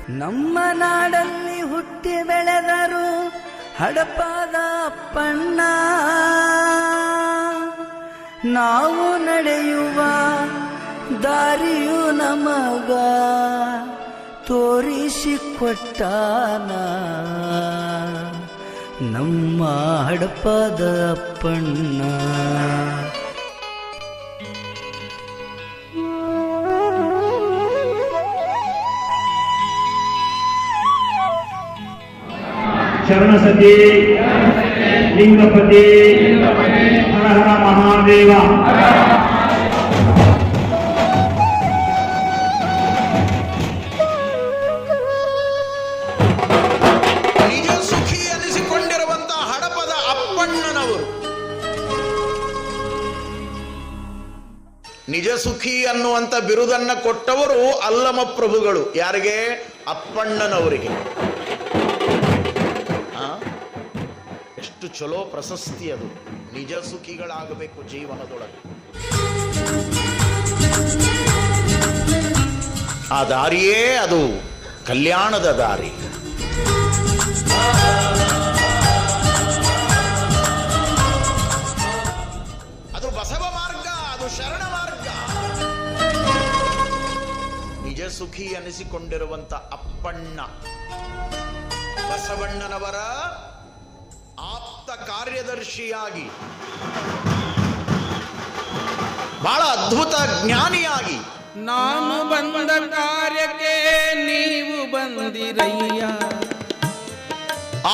ನಮ್ಮ ನಾಡಲ್ಲಿ ಹುಟ್ಟಿ ಬೆಳೆದರು ಹಡಪಾದ ಅಪ್ಪಣ್ಣ. ನಾವು ನಡೆಯುವ ದಾರಿಯು ನಮಗ ತೋರಿಸಿಕೊಟ್ಟಾನ ನಮ್ಮ ಹಡಪಾದ ಅಪ್ಪಣ್ಣ. ಶರಣಸತಿ ಲಿಂಗಪತಿ ಹರ ಹರ ಮಹಾದೇವ. ನಿಜ ಸುಖಿ ಅನಿಸಿಕೊಂಡಿರುವಂತಹ ಹಡಪದ ಅಪ್ಪಣ್ಣನವರು ನಿಜ ಸುಖಿ ಅನ್ನುವಂತ ಬಿರುದನ್ನ ಕೊಟ್ಟವರು ಅಲ್ಲಮ ಪ್ರಭುಗಳು. ಯಾರಿಗೆ? ಅಪ್ಪಣ್ಣನವರಿಗೆ. ಎಷ್ಟು ಚಲೋ ಪ್ರಶಸ್ತಿ ಅದು. ನಿಜ ಸುಖಿಗಳಾಗಬೇಕು ಜೀವನದೊಳಗೆ. ಆ ದಾರಿಯೇ ಅದು ಕಲ್ಯಾಣದ ದಾರಿ. ಅದು ಬಸವ ಮಾರ್ಗ, ಅದು ಶರಣ ಮಾರ್ಗ. ನಿಜ ಸುಖಿ ಅನಿಸಿಕೊಂಡಿರುವಂತ ಅಪ್ಪಣ್ಣ ಬಸವಣ್ಣನವರ ಆಪ್ತ ಕಾರ್ಯದರ್ಶಿಯಾಗಿ, ಬಹಳ ಅದ್ಭುತ ಜ್ಞಾನಿಯಾಗಿ, ನಾನು ಬಂದ ಕಾರ್ಯಕ್ಕೆ ನೀವು ಬಂದಿರಯ್ಯ,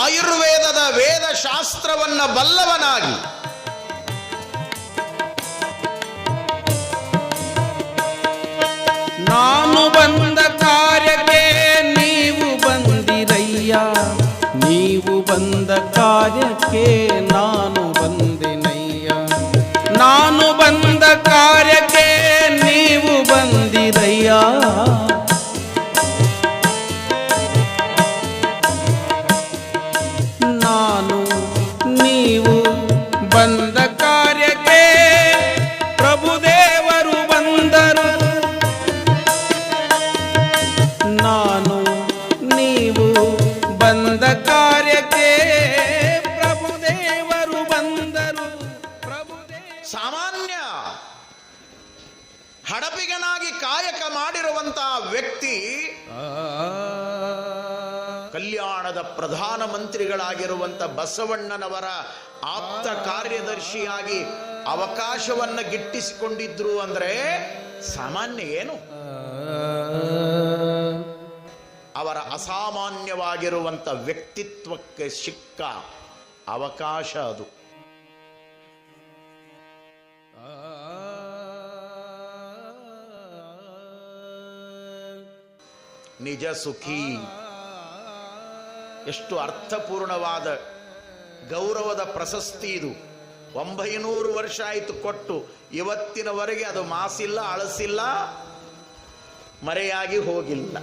ಆಯುರ್ವೇದದ ವೇದ ಶಾಸ್ತ್ರವನ್ನ ಬಲ್ಲವನಾಗಿ, ನಾನು ಬಂದ ಕಾರ್ಯಕ್ಕೆ ನೀವು ಬಂದಿರಯ್ಯ, ನೀವು ಬಂದ ಕಾರ್ಯಕ್ಕೆ ನಾನು ಬಂದಿನಯ್ಯ, ನಾನು ಬಂದ ಕಾರ್ಯಕ್ಕೆ ನೀವು ಬಂದಿರಯ್ಯ. ನಾನು ನೀವು ಬಂದ ಕಾರ್ಯಕ್ಕೆ ಪ್ರಭುದೇವರು ಬಂದರು, ನಾನು ನೀವು ಬಂದ ಕಾರ್ಯಕ್ಕೆ ಪ್ರಭುದೇವರು ಬಂದರು. ಸಾಮಾನ್ಯ ಹಡಪಿಗನಾಗಿ ಕಾಯಕ ಮಾಡಿರುವಂತಹ ವ್ಯಕ್ತಿ ಕಲ್ಯಾಣದ ಪ್ರಧಾನ ಮಂತ್ರಿಗಳಾಗಿರುವಂತ ಬಸವಣ್ಣನವರ ಆಪ್ತ ಕಾರ್ಯದರ್ಶಿಯಾಗಿ ಅವಕಾಶವನ್ನ ಗಿಟ್ಟಿಸಿಕೊಂಡಿದ್ರು ಅಂದ್ರೆ ಸಾಮಾನ್ಯ ಏನು? ಅವರ ಅಸಾಮಾನ್ಯವಾಗಿರುವಂತ ವ್ಯಕ್ತಿತ್ವಕ್ಕೆ ಸಿಕ್ಕ ಅವಕಾಶ ಅದು. ನಿಜ ಸುಖಿ ಎಷ್ಟು ಅರ್ಥಪೂರ್ಣವಾದ ಗೌರವದ ಪ್ರಶಸ್ತಿ ಇದು. 900 ವರ್ಷ ಆಯಿತು ಕೊಟ್ಟು, ಇವತ್ತಿನವರೆಗೆ ಅದು ಮಾಸಿಲ್ಲ, ಅಳಸಿಲ್ಲ, ಮರೆಯಾಗಿ ಹೋಗಿಲ್ಲ.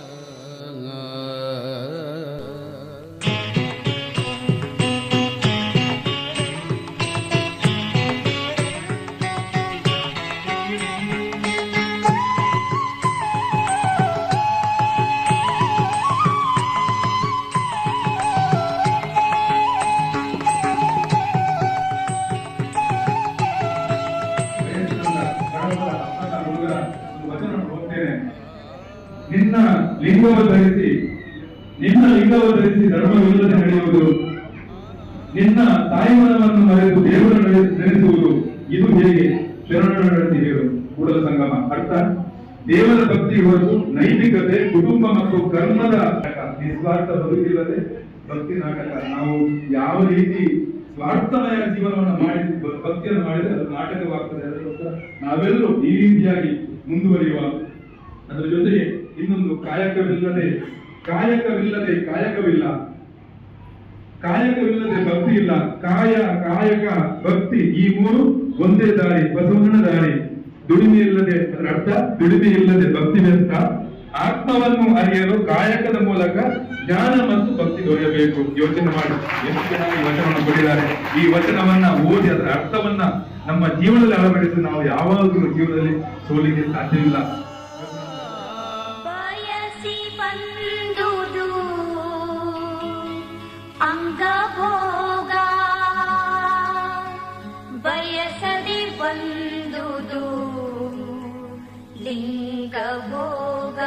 ನಿನ್ನ ಲಿಂಗವ ಧರಿಸಿ ಧರ್ಮವಿಲ್ಲದೆ ನಡೆಯುವುದು, ನಿನ್ನ ತಾಯಿಮನವನ್ನು ಮರೆತು ದೇವರನ್ನು ನೆನೆಸುವುದು, ಇದು ಹೇಗೆ ಶರಣರ ನಡತೆ ಹೇಳು ಕೂಡಲ ಸಂಗಮ. ಅರ್ಥ, ದೇವರ ಭಕ್ತಿ ಹೊರತು ನೈತಿಕತೆ, ಕುಟುಂಬ ಮತ್ತು ಕರ್ಮದ ನಿಸ್ವಾರ್ಥ ಬದುಕಿಲ್ಲದೆ ಭಕ್ತಿ ನಾಟಕ. ನಾವು ಯಾವ ರೀತಿ ಸ್ವಾರ್ಥಮಯ ಜೀವನವನ್ನು ಮಾಡಿ ಭಕ್ತಿಯನ್ನು ಮಾಡಿದರೆ ಅದು ನಾಟಕವಾಗ್ತದೆ. ಅದಕ್ಕೋಸ್ಕರ ನಾವೆಲ್ಲರೂ ಈ ರೀತಿಯಾಗಿ ಮುಂದುವರಿಯುವ. ಅದರ ಜೊತೆಗೆ ಇನ್ನೊಂದು, ಕಾಯಕವಿಲ್ಲದೆ ಕಾಯಕವಿಲ್ಲ, ಕಾಯಕವಿಲ್ಲದೆ ಭಕ್ತಿ ಇಲ್ಲ. ಕಾಯಕ ಭಕ್ತಿ ಈ ಮೂರು ಒಂದೇ ದಾರಿ, ಬಸವಣ್ಣನ ದಾರಿ. ದುಡಿಮೆ ಇಲ್ಲದೆ, ಅದರ ಅರ್ಥ ದುಡಿಮೆ ಇಲ್ಲದೆ ಭಕ್ತಿ ವ್ಯರ್ಥ. ಆತ್ಮವನ್ನು ಅರಿಯಲು ಕಾಯಕದ ಮೂಲಕ ಜ್ಞಾನ ಮತ್ತು ಭಕ್ತಿ ದೊರೆಯಬೇಕು. ಯೋಚನೆ ಮಾಡಿ ಎಷ್ಟು ಜನ ಈ ವಚನವನ್ನು ಕೊಟ್ಟಿದ್ದಾರೆ. ಈ ವಚನವನ್ನ ಓದಿ ಅದರ ಅರ್ಥವನ್ನ ನಮ್ಮ ಜೀವನದಲ್ಲಿ ಅಳವಡಿಸಿ ನಾವು ಯಾವಾಗಲೂ ಜೀವನದಲ್ಲಿ ಸೋಲಿಗೆ ಸಾಧ್ಯವಿಲ್ಲ. ಬಯಸಿ ಬಂದುದು ಅಂಗಭೋಗ, ಬಯಸದೆ ಬಂದುದು ಲಿಂಗಭೋಗ.